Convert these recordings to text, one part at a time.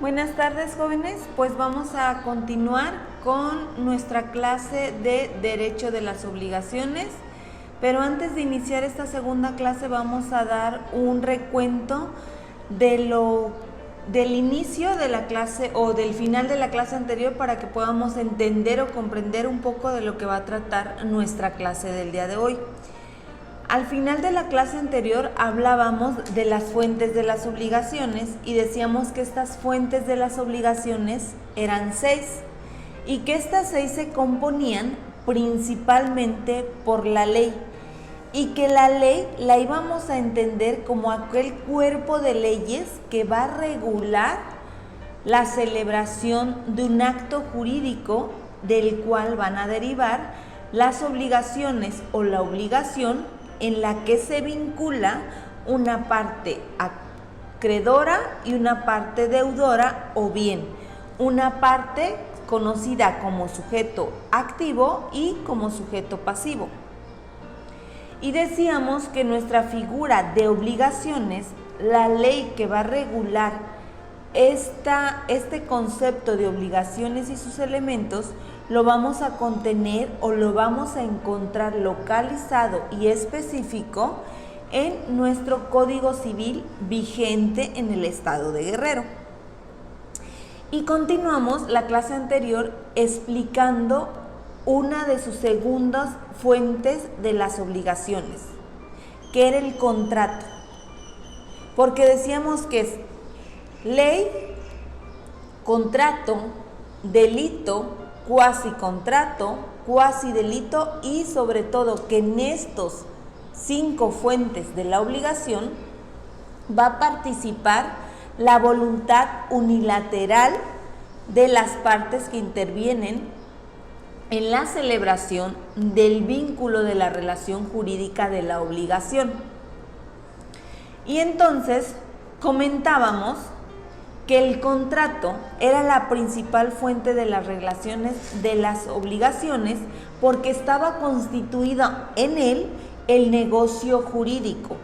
Buenas tardes, jóvenes. Pues vamos a continuar con nuestra clase de Derecho de las Obligaciones. Pero antes de iniciar esta segunda clase vamos a dar un recuento del inicio de la clase o del final de la clase anterior para que podamos entender o comprender un poco de lo que va a tratar nuestra clase del día de hoy. Al final de la clase anterior hablábamos de las fuentes de las obligaciones y decíamos que estas fuentes de las obligaciones eran 6 y que estas 6 se componían principalmente por la ley y que la ley la íbamos a entender como aquel cuerpo de leyes que va a regular la celebración de un acto jurídico del cual van a derivar las obligaciones o la obligación en la que se vincula una parte acreedora y una parte deudora, o bien una parte conocida como sujeto activo y como sujeto pasivo. Y decíamos que nuestra figura de obligaciones, la ley que va a regular este concepto de obligaciones y sus elementos, lo vamos a contener o lo vamos a encontrar localizado y específico en nuestro Código Civil vigente en el estado de Guerrero. Y continuamos la clase anterior explicando una de sus segundas fuentes de las obligaciones, que era el contrato. Porque decíamos que es ley, contrato, delito, cuasi contrato, cuasi delito y sobre todo que en estos 5 fuentes de la obligación va a participar la voluntad unilateral de las partes que intervienen en la celebración del vínculo de la relación jurídica de la obligación. Y entonces comentábamos que el contrato era la principal fuente de las relaciones de las obligaciones porque estaba constituido en él el negocio jurídico,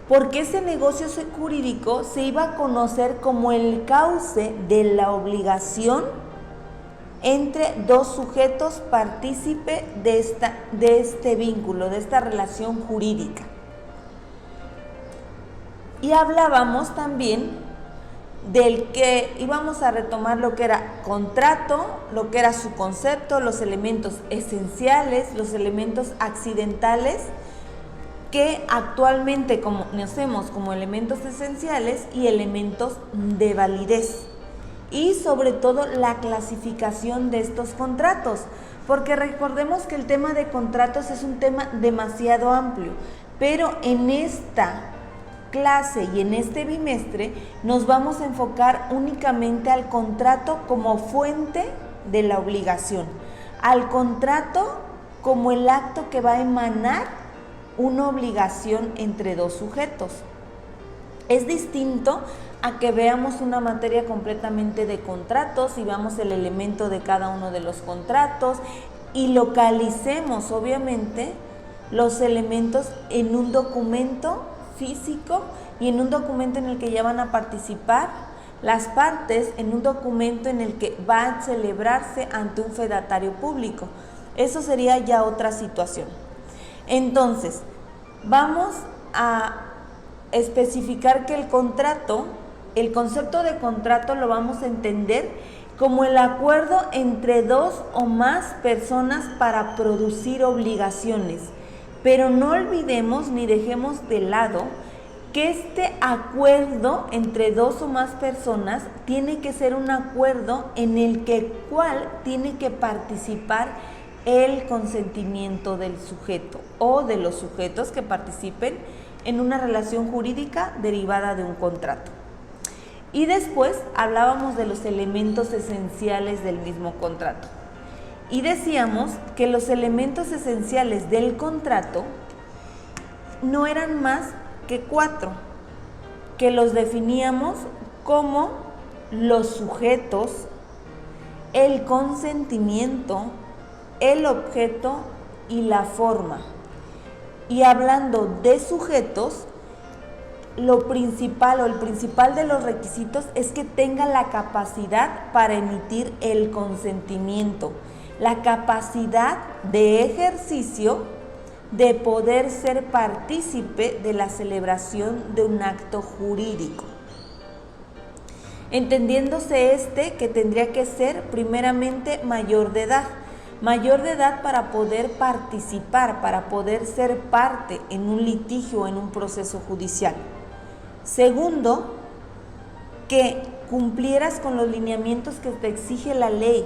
porque ese negocio jurídico se iba a conocer como el cauce de la obligación entre dos sujetos partícipe de este vínculo, de esta relación jurídica. Y hablábamos también del que íbamos a retomar lo que era contrato, lo que era su concepto, los elementos esenciales, los elementos accidentales, que actualmente conocemos como elementos esenciales y elementos de validez. Y sobre todo la clasificación de estos contratos, porque recordemos que el tema de contratos es un tema demasiado amplio, pero en esta clase y en este bimestre nos vamos a enfocar únicamente al contrato como fuente de la obligación, al contrato como el acto que va a emanar una obligación entre dos sujetos. Es distinto a que veamos una materia completamente de contratos y veamos el elemento de cada uno de los contratos y localicemos obviamente los elementos en un documento físico y en un documento en el que ya van a participar las partes, en un documento en el que va a celebrarse ante un fedatario público. Eso sería ya otra situación. Entonces, vamos a especificar que el concepto de contrato lo vamos a entender como el acuerdo entre dos o más personas para producir obligaciones. Pero no olvidemos ni dejemos de lado que este acuerdo entre dos o más personas tiene que ser un acuerdo en el cual tiene que participar el consentimiento del sujeto o de los sujetos que participen en una relación jurídica derivada de un contrato. Y después hablábamos de los elementos esenciales del mismo contrato. Y decíamos que los elementos esenciales del contrato no eran más que 4, que los definíamos como los sujetos, el consentimiento, el objeto y la forma. Y hablando de sujetos, lo principal o el principal de los requisitos es que tenga la capacidad para emitir el consentimiento, la capacidad de ejercicio de poder ser partícipe de la celebración de un acto jurídico. Entendiéndose que tendría que ser primeramente mayor de edad para poder participar, para poder ser parte en un litigio, en un proceso judicial. Segundo, que cumplieras con los lineamientos que te exige la ley,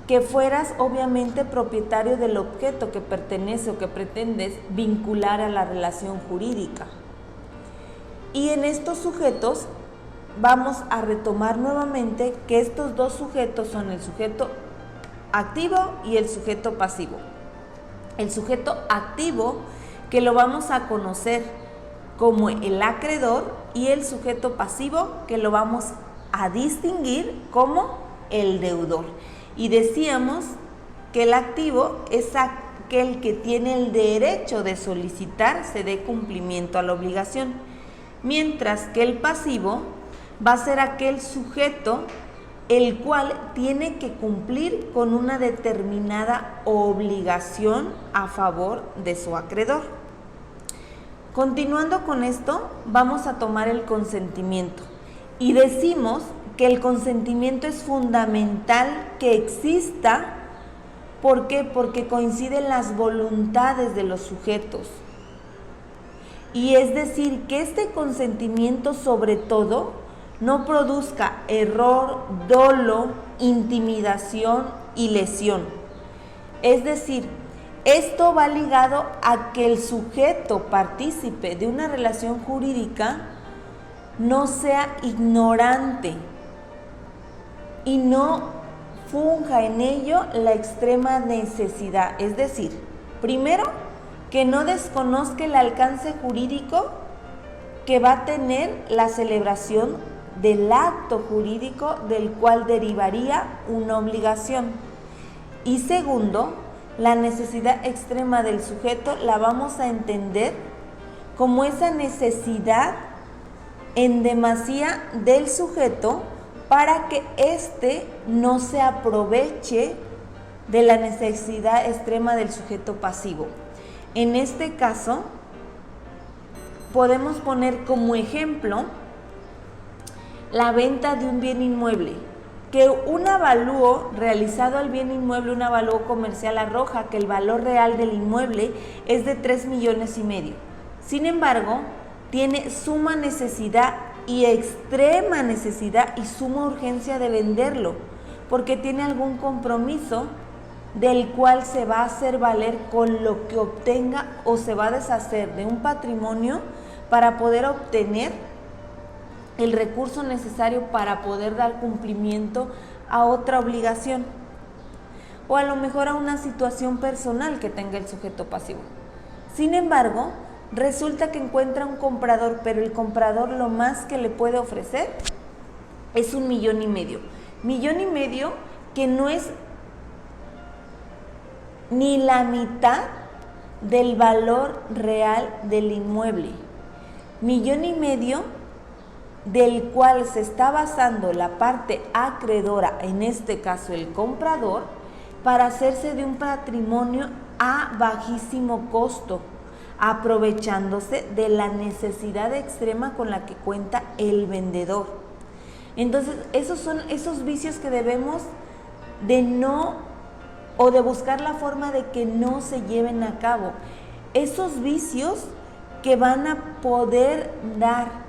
que fueras obviamente propietario del objeto que pertenece o que pretendes vincular a la relación jurídica. Y en estos sujetos vamos a retomar nuevamente que estos dos sujetos son el sujeto activo y el sujeto pasivo. El sujeto activo, que lo vamos a conocer como el acreedor, y el sujeto pasivo, que lo vamos a distinguir como el deudor. Y decíamos que el activo es aquel que tiene el derecho de solicitar se dé cumplimiento a la obligación, mientras que el pasivo va a ser aquel sujeto el cual tiene que cumplir con una determinada obligación a favor de su acreedor. Continuando con esto, vamos a tomar el consentimiento y decimos que el consentimiento es fundamental que exista. ¿Por qué? Porque coinciden las voluntades de los sujetos. Y es decir, que este consentimiento sobre todo no produzca error, dolo, intimidación y lesión. Es decir, esto va ligado a que el sujeto partícipe de una relación jurídica no sea ignorante y no funja en ello la extrema necesidad. Es decir, primero, que no desconozca el alcance jurídico que va a tener la celebración del acto jurídico del cual derivaría una obligación. Y segundo, la necesidad extrema del sujeto la vamos a entender como esa necesidad en demasía del sujeto para que éste no se aproveche de la necesidad extrema del sujeto pasivo. En este caso, podemos poner como ejemplo la venta de un bien inmueble, que un avalúo realizado al bien inmueble, un avalúo comercial, arroja que el valor real del inmueble es de 3,5 millones. Sin embargo, tiene suma necesidad y extrema necesidad y suma urgencia de venderlo, porque tiene algún compromiso del cual se va a hacer valer con lo que obtenga o se va a deshacer de un patrimonio para poder obtener el recurso necesario para poder dar cumplimiento a otra obligación o a lo mejor a una situación personal que tenga el sujeto pasivo. Sin embargo, resulta que encuentra un comprador, pero el comprador lo más que le puede ofrecer es 1,5 millones. 1,5 millones que no es ni la mitad del valor real del inmueble. 1,5 millones del cual se está basando la parte acreedora, en este caso el comprador, para hacerse de un patrimonio a bajísimo costo, aprovechándose de la necesidad extrema con la que cuenta el vendedor. Entonces, esos son esos vicios que debemos de no, o de buscar la forma de que no se lleven a cabo. Esos vicios que van a poder dar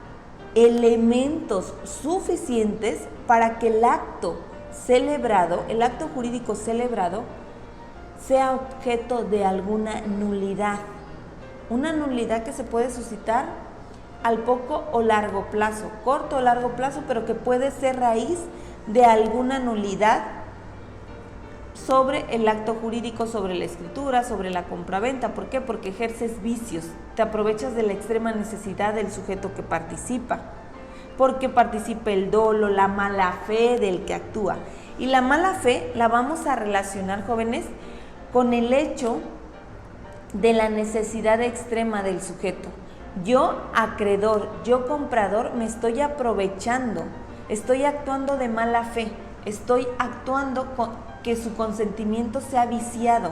elementos suficientes para que el acto celebrado, el acto jurídico celebrado, sea objeto de alguna nulidad. Una nulidad que se puede suscitar al poco o largo plazo, corto o largo plazo, pero que puede ser raíz de alguna nulidad sobre el acto jurídico, sobre la escritura, sobre la compraventa. ¿Por qué? Porque ejerces vicios, te aprovechas de la extrema necesidad del sujeto que participa, porque participa el dolo, la mala fe del que actúa. Y la mala fe la vamos a relacionar, jóvenes, con el hecho de la necesidad extrema del sujeto. Yo, acreedor, yo, comprador, me estoy aprovechando, estoy actuando de mala fe, estoy actuando con que su consentimiento sea viciado,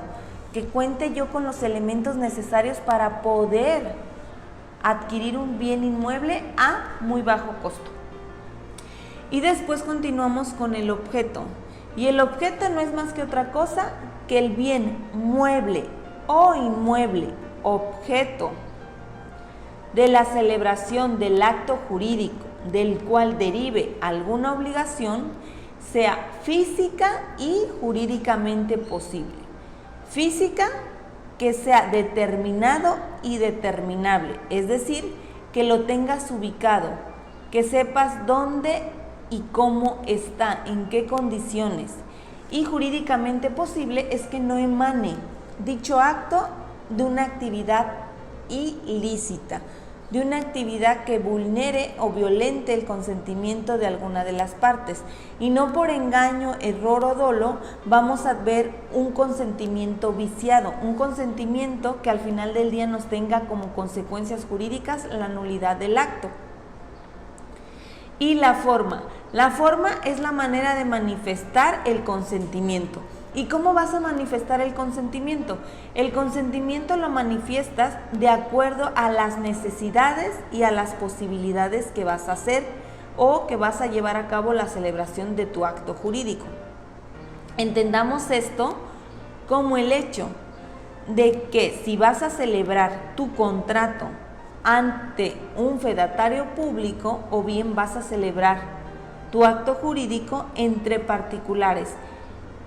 que cuente yo con los elementos necesarios para poder adquirir un bien inmueble a muy bajo costo. Y después continuamos con el objeto. Y el objeto no es más que otra cosa que el bien mueble o inmueble, objeto de la celebración del acto jurídico del cual derive alguna obligación, sea física y jurídicamente posible. Física, que sea determinado y determinable, es decir, que lo tengas ubicado, que sepas dónde y cómo está, en qué condiciones. Y jurídicamente posible es que no emane dicho acto de una actividad ilícita, de una actividad que vulnere o violente el consentimiento de alguna de las partes. Y no por engaño, error o dolo vamos a ver un consentimiento viciado, un consentimiento que al final del día nos tenga como consecuencias jurídicas la nulidad del acto. Y la forma. La forma es la manera de manifestar el consentimiento. ¿Y cómo vas a manifestar el consentimiento? El consentimiento lo manifiestas de acuerdo a las necesidades y a las posibilidades que vas a hacer o que vas a llevar a cabo la celebración de tu acto jurídico. Entendamos esto como el hecho de que si vas a celebrar tu contrato ante un fedatario público o bien vas a celebrar tu acto jurídico entre particulares,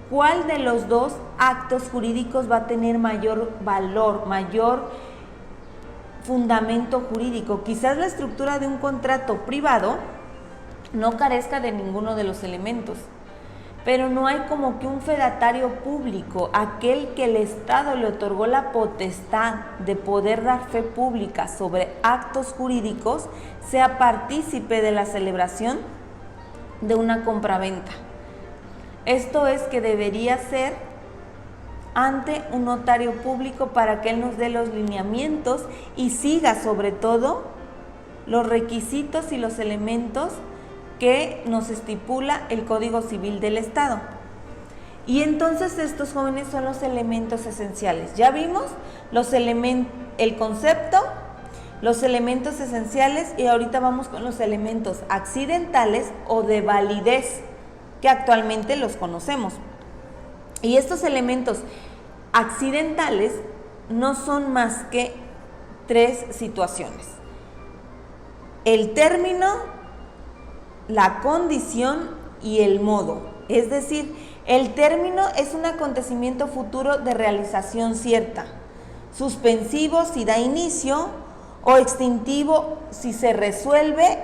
¿cuál de los dos actos jurídicos va a tener mayor valor, mayor fundamento jurídico? Quizás la estructura de un contrato privado no carezca de ninguno de los elementos, pero no hay como que un fedatario público, aquel que el Estado le otorgó la potestad de poder dar fe pública sobre actos jurídicos, sea partícipe de la celebración de una compraventa. Esto es que debería ser ante un notario público para que él nos dé los lineamientos y siga sobre todo los requisitos y los elementos que nos estipula el Código Civil del Estado. Y entonces estos, jóvenes, son los elementos esenciales. Ya vimos el concepto, los elementos esenciales, y ahorita vamos con los elementos accidentales o de validez, que actualmente los conocemos. Y estos elementos accidentales no son más que tres situaciones: el término, la condición y el modo. Es decir, el término es un acontecimiento futuro de realización cierta, suspensivo si da inicio o extintivo si se resuelve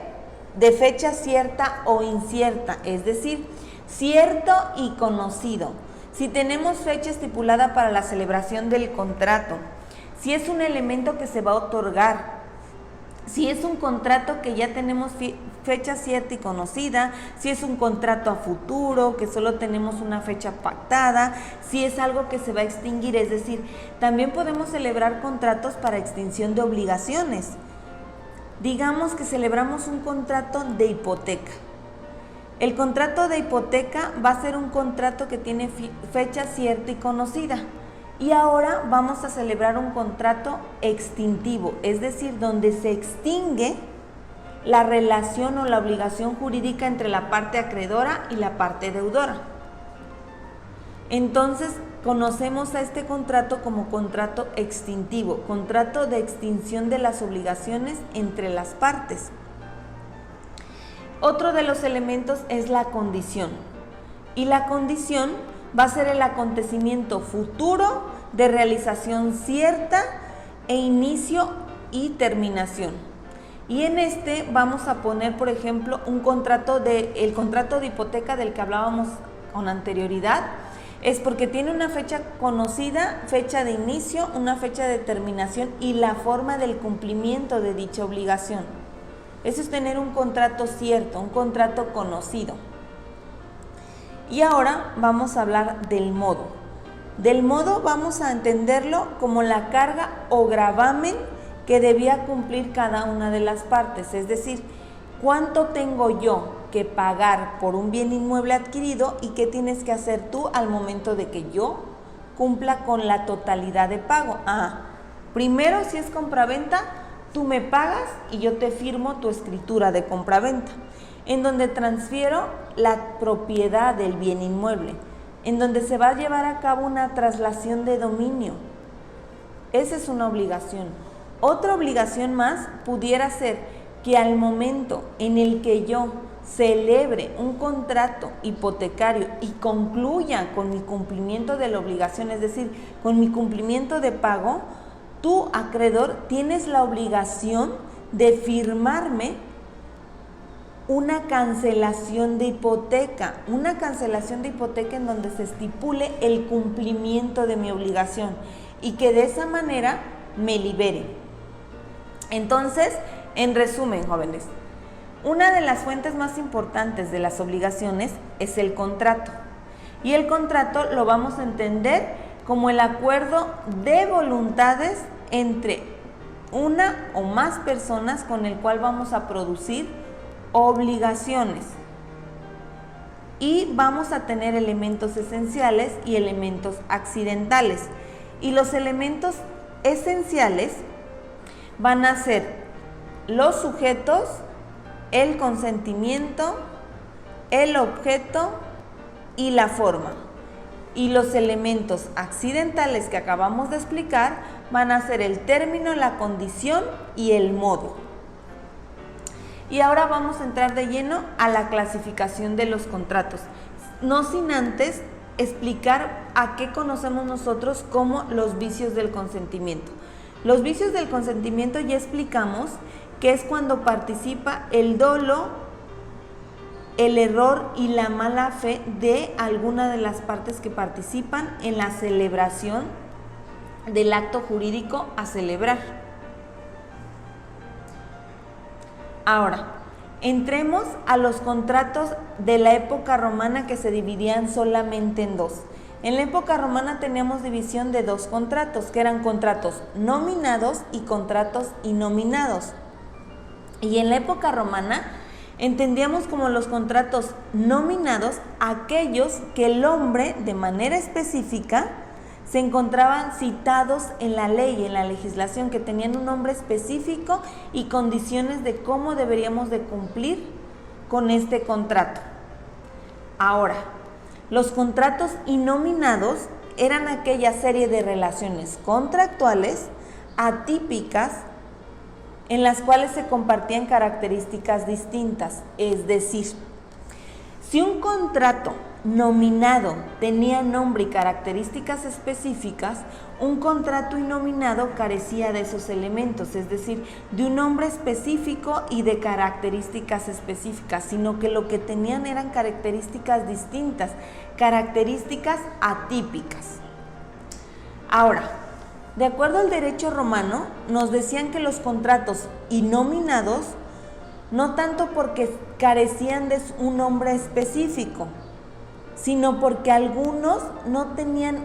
de fecha cierta o incierta, es decir, cierto y conocido. Si tenemos fecha estipulada para la celebración del contrato, si es un elemento que se va a otorgar, si es un contrato que ya tenemos fecha cierta y conocida, si es un contrato a futuro, que solo tenemos una fecha pactada, si es algo que se va a extinguir, es decir, también podemos celebrar contratos para extinción de obligaciones. Digamos que celebramos un contrato de hipoteca. El contrato de hipoteca va a ser un contrato que tiene fecha cierta y conocida. Y ahora vamos a celebrar un contrato extintivo, es decir, donde se extingue la relación o la obligación jurídica entre la parte acreedora y la parte deudora. Entonces, conocemos a este contrato como contrato extintivo, contrato de extinción de las obligaciones entre las partes. Otro de los elementos es la condición. Y la condición va a ser el acontecimiento futuro de realización cierta e inicio y terminación. Y en este vamos a poner, por ejemplo, el contrato de hipoteca del que hablábamos con anterioridad. Es porque tiene una fecha conocida, fecha de inicio, una fecha de terminación y la forma del cumplimiento de dicha obligación. Eso es tener un contrato cierto, un contrato conocido. Y ahora vamos a hablar del modo. Del modo vamos a entenderlo como la carga o gravamen que debía cumplir cada una de las partes, es decir, cuánto tengo yo que pagar por un bien inmueble adquirido y qué tienes que hacer tú al momento de que yo cumpla con la totalidad de pago. Primero, si es compraventa, tú me pagas y yo te firmo tu escritura de compraventa, en donde transfiero la propiedad del bien inmueble, en donde se va a llevar a cabo una traslación de dominio. Esa es una obligación. Otra obligación más pudiera ser que al momento en el que yo celebre un contrato hipotecario y concluya con mi cumplimiento de la obligación, es decir, con mi cumplimiento de pago, tú, acreedor, tienes la obligación de firmarme una cancelación de hipoteca en donde se estipule el cumplimiento de mi obligación y que de esa manera me libere. Entonces, en resumen, jóvenes, una de las fuentes más importantes de las obligaciones es el contrato. Y el contrato lo vamos a entender como el acuerdo de voluntades entre una o más personas con el cual vamos a producir obligaciones. Y vamos a tener elementos esenciales y elementos accidentales. Y los elementos esenciales van a ser los sujetos, el consentimiento, el objeto y la forma. Y los elementos accidentales que acabamos de explicar van a ser el término, la condición y el modo. Y ahora vamos a entrar de lleno a la clasificación de los contratos, no sin antes explicar a qué conocemos nosotros como los vicios del consentimiento. Los vicios del consentimiento ya explicamos que es cuando participa el dolo, el error y la mala fe de alguna de las partes que participan en la celebración del acto jurídico a celebrar. Ahora, entremos a los contratos de la época romana que se dividían solamente en dos. En la época romana teníamos división de dos contratos, que eran contratos nominados y contratos innominados. Y en la época romana entendíamos como los contratos nominados aquellos que el hombre de manera específica se encontraban citados en la ley, en la legislación, que tenían un nombre específico y condiciones de cómo deberíamos de cumplir con este contrato. Ahora, los contratos innominados eran aquella serie de relaciones contractuales atípicas en las cuales se compartían características distintas. Es decir, si un contrato nominado tenía nombre y características específicas, un contrato innominado carecía de esos elementos, es decir, de un nombre específico y de características específicas, sino que lo que tenían eran características distintas, características atípicas. Ahora, de acuerdo al derecho romano, nos decían que los contratos innominados, no tanto porque carecían de un nombre específico, sino porque algunos no tenían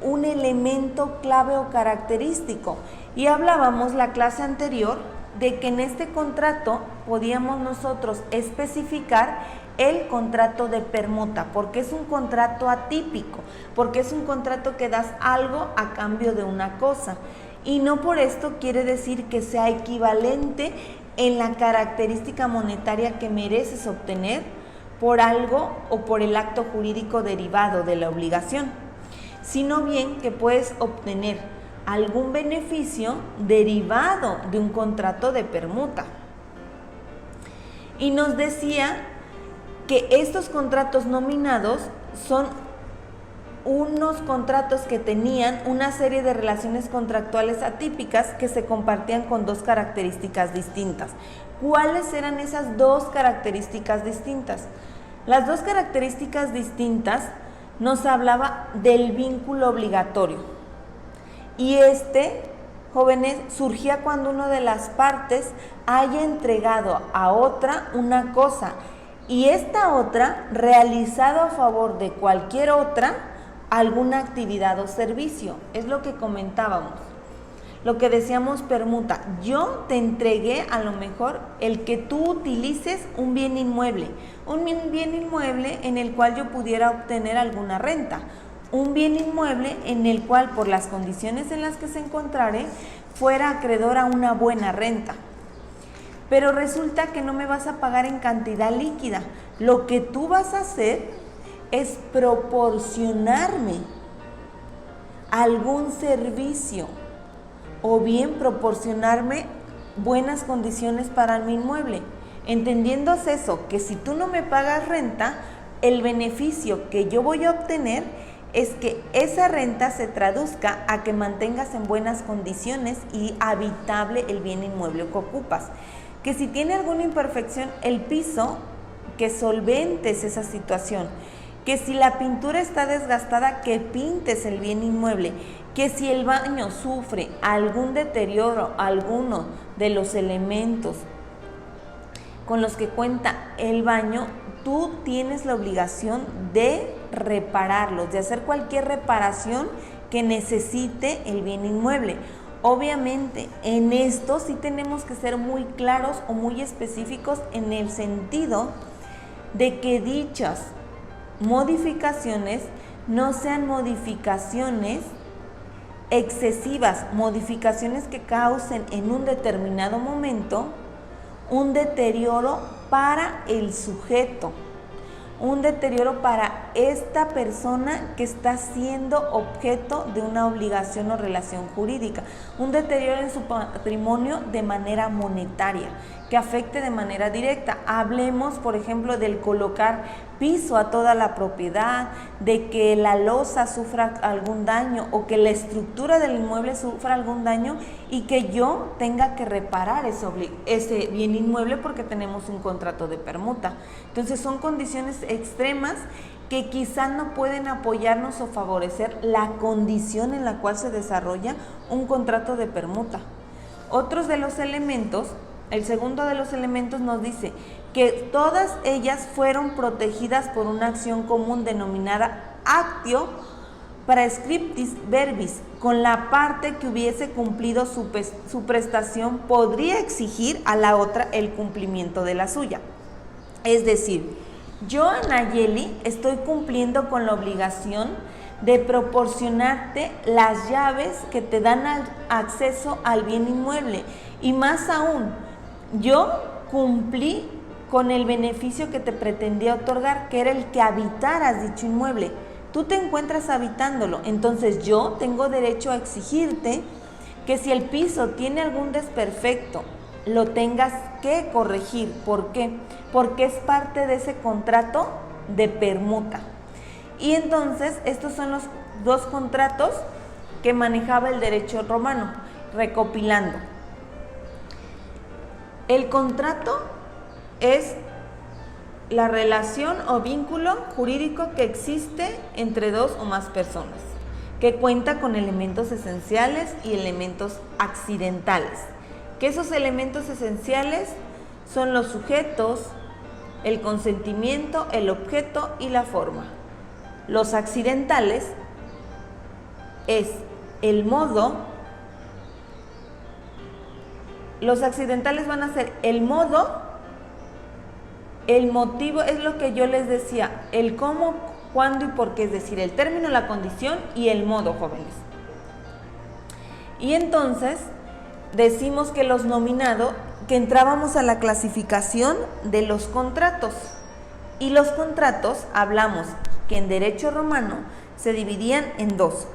un elemento clave o característico. Y hablábamos la clase anterior de que en este contrato podíamos nosotros especificar el contrato de permuta, porque es un contrato atípico, porque es un contrato que das algo a cambio de una cosa. Y no por esto quiere decir que sea equivalente en la característica monetaria que mereces obtener por algo o por el acto jurídico derivado de la obligación, sino bien que puedes obtener algún beneficio derivado de un contrato de permuta. Y nos decía que estos contratos nominados son unos contratos que tenían una serie de relaciones contractuales atípicas que se compartían con dos características distintas. ¿Cuáles eran esas dos características distintas? Las dos características distintas nos hablaba del vínculo obligatorio. Y jóvenes, surgía cuando una de las partes haya entregado a otra una cosa y esta otra realizado a favor de cualquier otra alguna actividad o servicio. Es lo que comentábamos. lo que decíamos permuta. Yo te entregué a lo mejor el que tú utilices un bien inmueble en el cual yo pudiera obtener alguna renta, un bien inmueble en el cual por las condiciones en las que se encontrare fuera acreedor a una buena renta. Pero resulta que no me vas a pagar en cantidad líquida. Lo que tú vas a hacer es proporcionarme algún servicio o bien proporcionarme buenas condiciones para mi inmueble. Entendiéndose eso, que si tú no me pagas renta, el beneficio que yo voy a obtener es que esa renta se traduzca a que mantengas en buenas condiciones y habitable el bien inmueble que ocupas. Que si tiene alguna imperfección el piso, que solventes esa situación. Que si la pintura está desgastada, que pintes el bien inmueble. Que si el baño sufre algún deterioro, alguno de los elementos con los que cuenta el baño, tú tienes la obligación de repararlos, de hacer cualquier reparación que necesite el bien inmueble. Obviamente, en esto sí tenemos que ser muy claros o muy específicos en el sentido de que dichas modificaciones no sean modificaciones excesivas, modificaciones que causen en un determinado momento un deterioro para el sujeto, un deterioro para esta persona que está siendo objeto de una obligación o relación jurídica, un deterioro en su patrimonio de manera monetaria, que afecte de manera directa. Hablemos, por ejemplo, del colocar piso a toda la propiedad, de que la losa sufra algún daño o que la estructura del inmueble sufra algún daño y que yo tenga que reparar ese bien inmueble porque tenemos un contrato de permuta. Entonces son condiciones extremas que quizás no pueden apoyarnos o favorecer la condición en la cual se desarrolla un contrato de permuta. Otros de los elementos, el segundo de los elementos nos dice que todas ellas fueron protegidas por una acción común denominada actio praescriptis verbis, con la parte que hubiese cumplido su prestación podría exigir a la otra el cumplimiento de la suya. Es decir, yo, Nayeli, estoy cumpliendo con la obligación de proporcionarte las llaves que te dan acceso al bien inmueble y más aún, yo cumplí con el beneficio que te pretendía otorgar, que era el que habitaras dicho inmueble. Tú te encuentras habitándolo, entonces yo tengo derecho a exigirte que si el piso tiene algún desperfecto, lo tengas que corregir. ¿Por qué? Porque es parte de ese contrato de permuta. Y entonces estos son los dos contratos que manejaba el derecho romano, recopilando. El contrato es la relación o vínculo jurídico que existe entre dos o más personas, que cuenta con elementos esenciales y elementos accidentales. Que esos elementos esenciales son los sujetos, el consentimiento, el objeto y la forma. Los accidentales es el modo. Los accidentales van a ser el modo, el motivo, es lo que yo les decía, el cómo, cuándo y por qué, es decir, el término, la condición y el modo, jóvenes. Y entonces decimos que los nominados, que entrábamos a la clasificación de los contratos. Y los contratos, hablamos que en derecho romano se dividían en dos,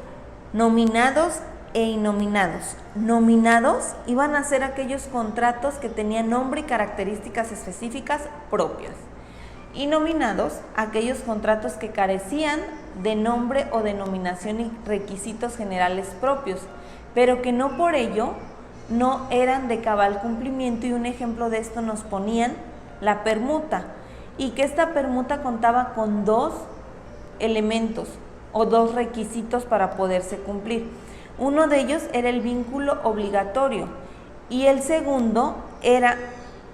nominados e innominados. Nominados iban a ser aquellos contratos que tenían nombre y características específicas propias. Y nominados, aquellos contratos que carecían de nombre o denominación y requisitos generales propios, pero que no por ello no eran de cabal cumplimiento, y un ejemplo de esto nos ponían la permuta, y que esta permuta contaba con dos elementos o dos requisitos para poderse cumplir. Uno de ellos era el vínculo obligatorio y el segundo era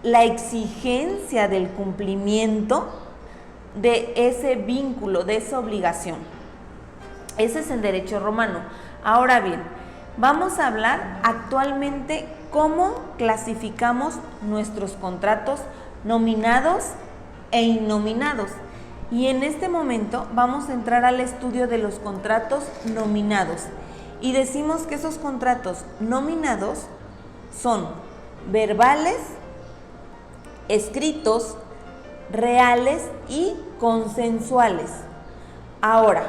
la exigencia del cumplimiento de ese vínculo, de esa obligación. Ese es el derecho romano. Ahora bien, Vamos a hablar actualmente cómo clasificamos nuestros contratos nominados e innominados. Y en este momento vamos a entrar al estudio de los contratos nominados. Y decimos que esos contratos nominados son verbales, escritos, reales y consensuales. Ahora,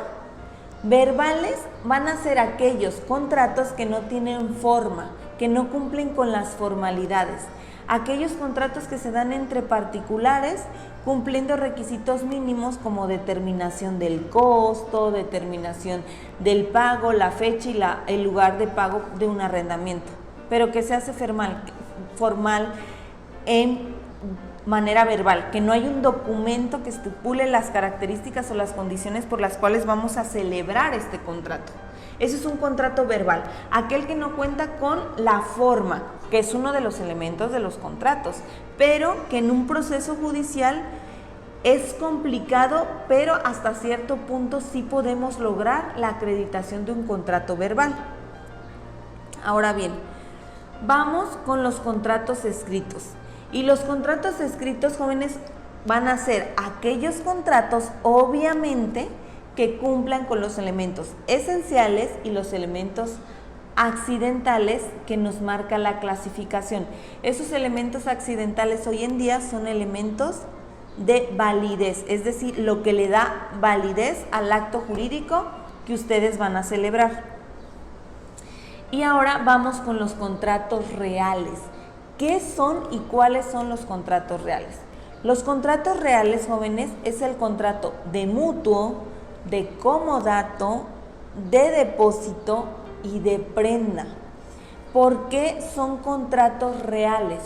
verbales van a ser aquellos contratos que no tienen forma, que no cumplen con las formalidades. Aquellos contratos que se dan entre particulares cumpliendo requisitos mínimos como determinación del costo, determinación del pago, la fecha y el lugar de pago de un arrendamiento, pero que se hace formal en manera verbal, que no hay un documento que estipule las características o las condiciones por las cuales vamos a celebrar este contrato. Ese es un contrato verbal, aquel que no cuenta con la forma, que es uno de los elementos de los contratos, pero que en un proceso judicial es complicado, pero hasta cierto punto sí podemos lograr la acreditación de un contrato verbal. Ahora bien, vamos con los contratos escritos. Y los contratos escritos, jóvenes, van a ser aquellos contratos, obviamente, que cumplan con los elementos esenciales y los elementos accidentales que nos marca la clasificación. Esos elementos accidentales hoy en día son elementos de validez, es decir, lo que le da validez al acto jurídico que ustedes van a celebrar. Y ahora vamos con los contratos reales. ¿Qué son y cuáles son los contratos reales? Los contratos reales, jóvenes, es el contrato de mutuo, de comodato, de depósito y de prenda. ¿Por qué son contratos reales?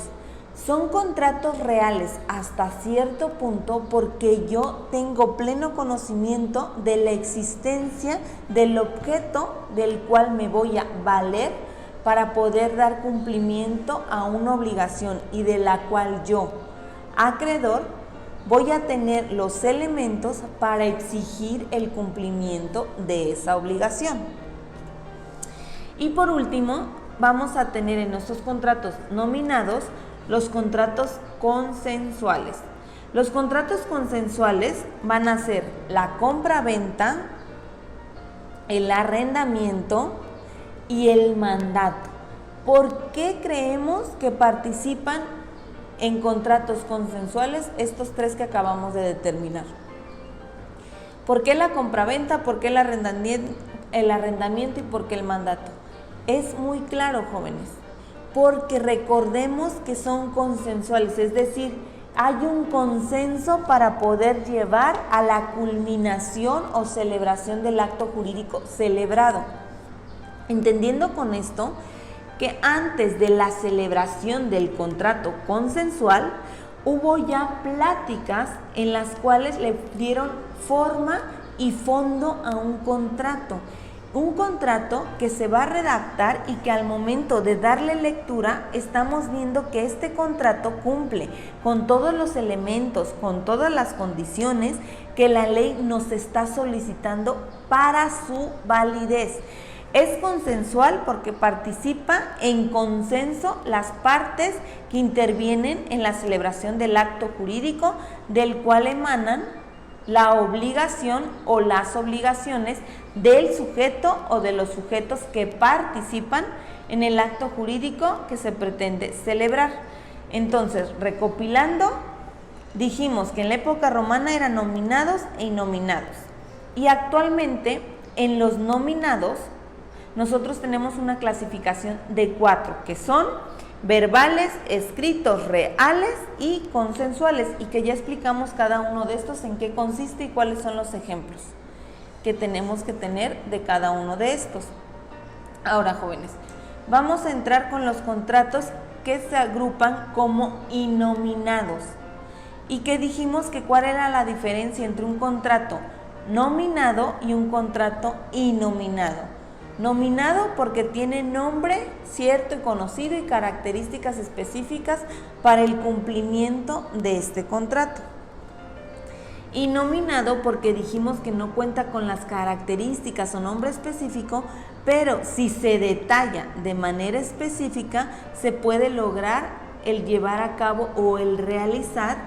Son contratos reales hasta cierto punto porque yo tengo pleno conocimiento de la existencia del objeto del cual me voy a valer para poder dar cumplimiento a una obligación y de la cual yo, acreedor, voy a tener los elementos para exigir el cumplimiento de esa obligación. Y por último, vamos a tener en nuestros contratos nominados los contratos consensuales. Los contratos consensuales van a ser la compra-venta, el arrendamiento y el mandato. ¿Por qué creemos que participan en contratos consensuales estos tres que acabamos de determinar? ¿Por qué la compraventa? ¿Por qué el arrendamiento y por qué el mandato? Es muy claro, jóvenes, porque recordemos que son consensuales, es decir, hay un consenso para poder llevar a la culminación o celebración del acto jurídico celebrado. Entendiendo con esto que antes de la celebración del contrato consensual hubo ya pláticas en las cuales le dieron forma y fondo a un contrato que se va a redactar y que al momento de darle lectura estamos viendo que este contrato cumple con todos los elementos, con todas las condiciones que la ley nos está solicitando para su validez. Es consensual porque participa en consenso las partes que intervienen en la celebración del acto jurídico del cual emanan la obligación o las obligaciones del sujeto o de los sujetos que participan en el acto jurídico que se pretende celebrar. Entonces, recopilando, dijimos que en la época romana eran nominados e innominados. Y actualmente, en los nominados, nosotros tenemos una clasificación de 4, que son verbales, escritos, reales y consensuales, y que ya explicamos cada uno de estos en qué consiste y cuáles son los ejemplos que tenemos que tener de cada uno de estos. Ahora, jóvenes, vamos a entrar con los contratos que se agrupan como innominados. Y que dijimos que cuál era la diferencia entre un contrato nominado y un contrato innominado. Nominado porque tiene nombre cierto y conocido y características específicas para el cumplimiento de este contrato. Y nominado porque dijimos que no cuenta con las características o nombre específico pero si se detalla de manera específica, se puede lograr el llevar a cabo o el realizar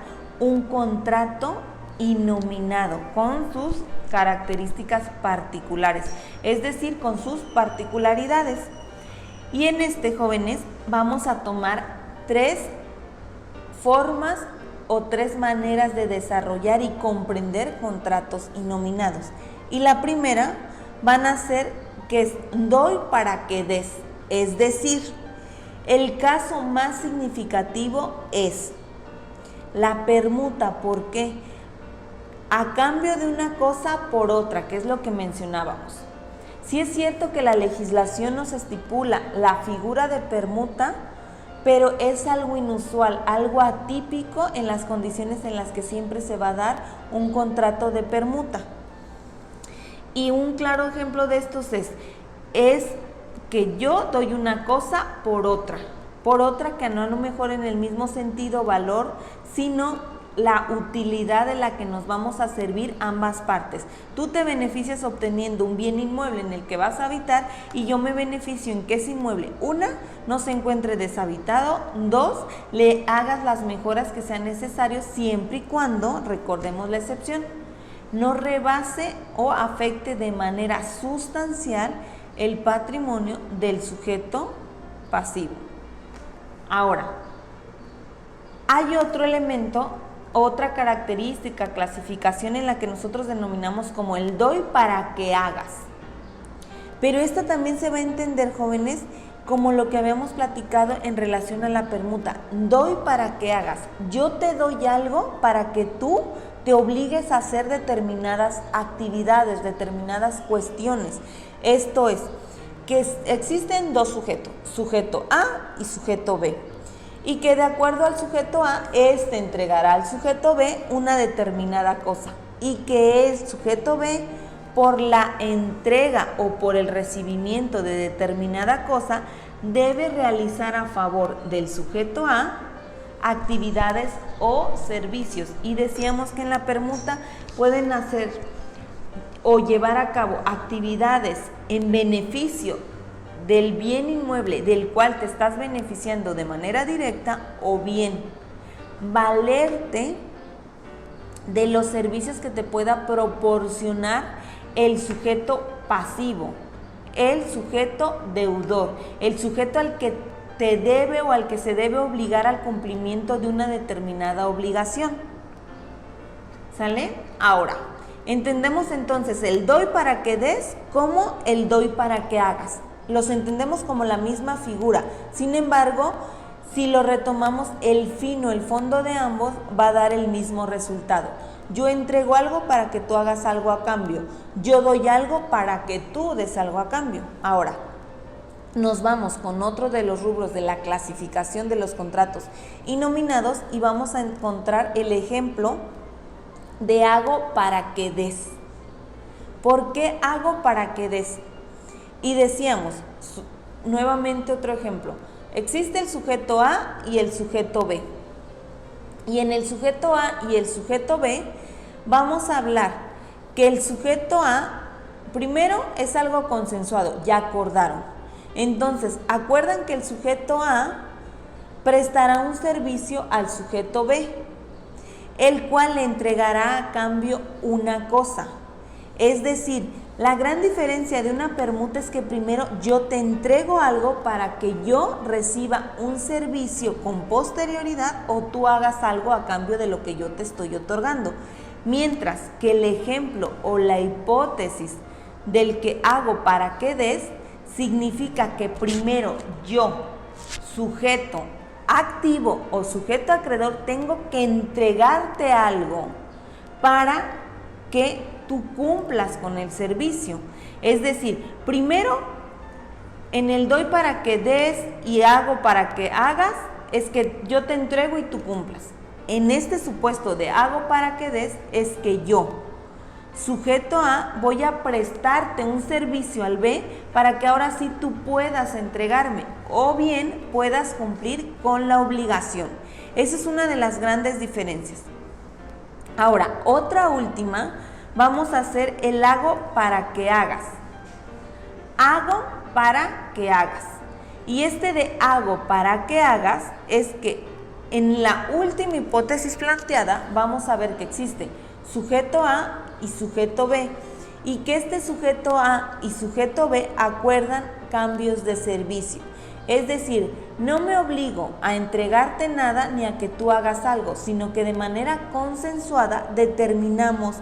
un contrato innominado con sus características particulares, es decir, con sus particularidades. Y en este, jóvenes, vamos a tomar 3 formas o 3 maneras de desarrollar y comprender contratos innominados. Y la primera van a ser que es doy para que des, es decir, el caso más significativo es la permuta. ¿Por qué? A cambio de una cosa por otra, que es lo que mencionábamos. Sí es cierto que la legislación nos estipula la figura de permuta, pero es algo inusual, algo atípico en las condiciones en las que siempre se va a dar un contrato de permuta. Y un claro ejemplo de estos es que yo doy una cosa por otra que no a lo mejor en el mismo sentido valor, sino la utilidad de la que nos vamos a servir ambas partes. Tú te beneficias obteniendo un bien inmueble en el que vas a habitar y yo me beneficio en que ese inmueble, 1, no se encuentre deshabitado, 2, le hagas las mejoras que sean necesarias siempre y cuando, recordemos la excepción, no rebase o afecte de manera sustancial el patrimonio del sujeto pasivo. Ahora, hay otro elemento, otra característica, clasificación en la que nosotros denominamos como el doy para que hagas. Pero esto también se va a entender, jóvenes, como lo que habíamos platicado en relación a la permuta. Doy para que hagas. Yo te doy algo para que tú te obligues a hacer determinadas actividades, determinadas cuestiones. Esto es, que existen 2 sujetos, sujeto A y sujeto B. Y que de acuerdo al sujeto A, este entregará al sujeto B una determinada cosa. Y que el sujeto B, por la entrega o por el recibimiento de determinada cosa, debe realizar a favor del sujeto A actividades o servicios. Y decíamos que en la permuta pueden hacer o llevar a cabo actividades en beneficio del bien inmueble del cual te estás beneficiando de manera directa, o bien valerte de los servicios que te pueda proporcionar el sujeto pasivo, el sujeto deudor, el sujeto al que te debe o al que se debe obligar al cumplimiento de una determinada obligación. ¿Sale? Ahora, entendemos entonces el doy para que des como el doy para que hagas. Los entendemos como la misma figura. Sin embargo, si lo retomamos, el fin o el fondo de ambos va a dar el mismo resultado. Yo entrego algo para que tú hagas algo a cambio. Yo doy algo para que tú des algo a cambio. Ahora, nos vamos con otro de los rubros de la clasificación de los contratos innominados y vamos a encontrar el ejemplo de hago para que des. ¿Por qué hago para que des? Y decíamos, nuevamente otro ejemplo, existe el sujeto A y el sujeto B. Y en el sujeto A y el sujeto B vamos a hablar que el sujeto A, primero es algo consensuado, ya acordaron. Entonces, acuerdan que el sujeto A prestará un servicio al sujeto B, el cual le entregará a cambio una cosa. Es decir, la gran diferencia de una permuta es que primero yo te entrego algo para que yo reciba un servicio con posterioridad o tú hagas algo a cambio de lo que yo te estoy otorgando. Mientras que el ejemplo o la hipótesis del que hago para que des significa que primero yo, sujeto activo o sujeto acreedor, tengo que entregarte algo para que tú cumplas con el servicio. Es decir, primero en el doy para que des y hago para que hagas, es que yo te entrego y tú cumplas. En este supuesto de hago para que des, es que yo, sujeto A, voy a prestarte un servicio al B para que ahora sí tú puedas entregarme o bien puedas cumplir con la obligación. Esa es una de las grandes diferencias. Ahora, otra última, vamos a hacer el hago para que hagas. Hago para que hagas. Y este de hago para que hagas es que en la última hipótesis planteada vamos a ver que existe sujeto A y sujeto B, y que este sujeto A y sujeto B acuerdan cambios de servicio. Es decir, no me obligo a entregarte nada ni a que tú hagas algo, sino que de manera consensuada determinamos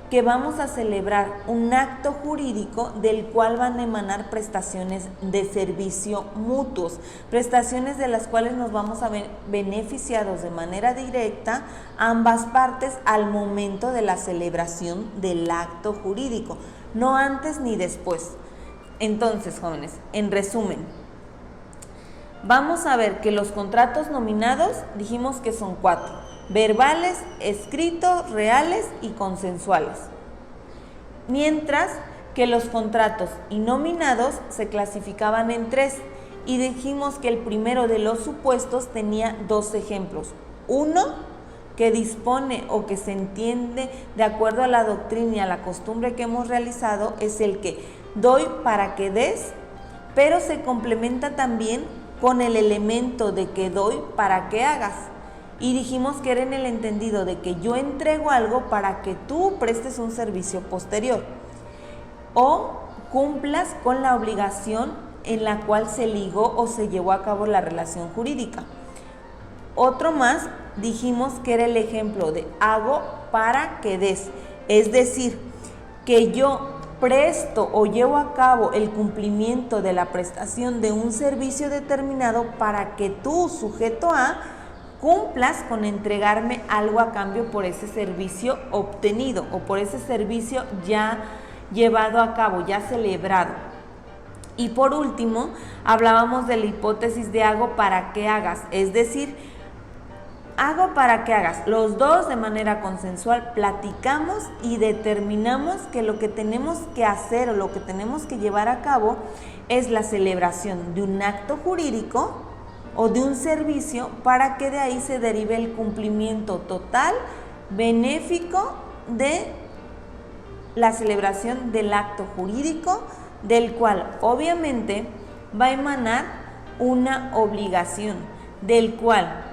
que vamos a celebrar un acto jurídico del cual van a emanar prestaciones de servicio mutuos, prestaciones de las cuales nos vamos a ver beneficiados de manera directa ambas partes al momento de la celebración del acto jurídico, no antes ni después. Entonces, jóvenes, en resumen, vamos a ver que los contratos nominados dijimos que son 4. Verbales, escritos, reales y consensuales. Mientras que los contratos innominados se clasificaban en 3 y dijimos que el primero de los supuestos tenía 2 ejemplos. Uno, que dispone o que se entiende de acuerdo a la doctrina y a la costumbre que hemos realizado, es el que doy para que des, pero se complementa también con el elemento de que doy para que hagas. Y dijimos que era en el entendido de que yo entrego algo para que tú prestes un servicio posterior o cumplas con la obligación en la cual se ligó o se llevó a cabo la relación jurídica. Otro más, dijimos que era el ejemplo de hago para que des, es decir, que yo presto o llevo a cabo el cumplimiento de la prestación de un servicio determinado para que tú, sujeto A, cumplas con entregarme algo a cambio por ese servicio obtenido o por ese servicio ya llevado a cabo, ya celebrado. Y por último, hablábamos de la hipótesis de hago para que hagas, es decir, hago para que hagas. Los dos de manera consensual platicamos y determinamos que lo que tenemos que hacer o lo que tenemos que llevar a cabo es la celebración de un acto jurídico o de un servicio para que de ahí se derive el cumplimiento total, benéfico de la celebración del acto jurídico, del cual obviamente va a emanar una obligación, del cual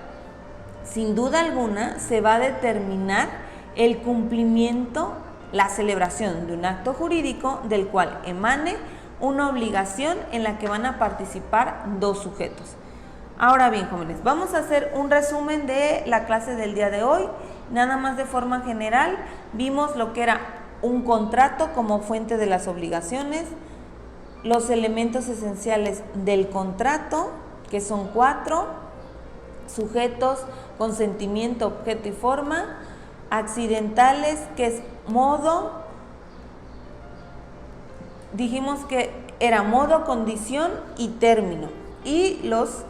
sin duda alguna se va a determinar el cumplimiento, la celebración de un acto jurídico del cual emane una obligación en la que van a participar 2 sujetos. Ahora bien, jóvenes, vamos a hacer un resumen de la clase del día de hoy. Nada más de forma general, vimos lo que era un contrato como fuente de las obligaciones, los elementos esenciales del contrato, que son 4, sujetos, consentimiento, objeto y forma, accidentales, que es modo, dijimos que era modo, condición y término, y los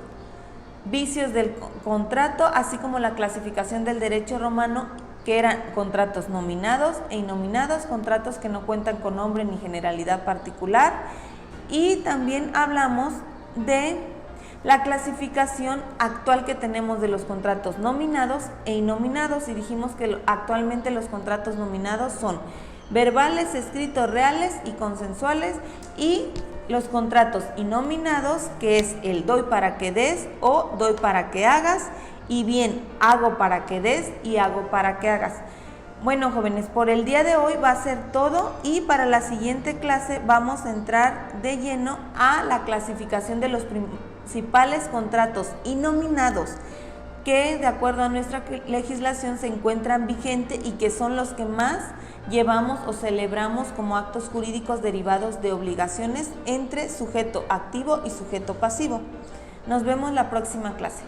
vicios del contrato, así como la clasificación del derecho romano, que eran contratos nominados e innominados, contratos que no cuentan con nombre ni generalidad particular, y también hablamos de la clasificación actual que tenemos de los contratos nominados e innominados, y dijimos que actualmente los contratos nominados son verbales, escritos, reales y consensuales, y los contratos innominados, que es el doy para que des o doy para que hagas, y bien hago para que des y hago para que hagas. Bueno, jóvenes, por el día de hoy va a ser todo, y para la siguiente clase vamos a entrar de lleno a la clasificación de los principales contratos innominados que de acuerdo a nuestra legislación se encuentran vigentes y que son los que más llevamos o celebramos como actos jurídicos derivados de obligaciones entre sujeto activo y sujeto pasivo. Nos vemos la próxima clase.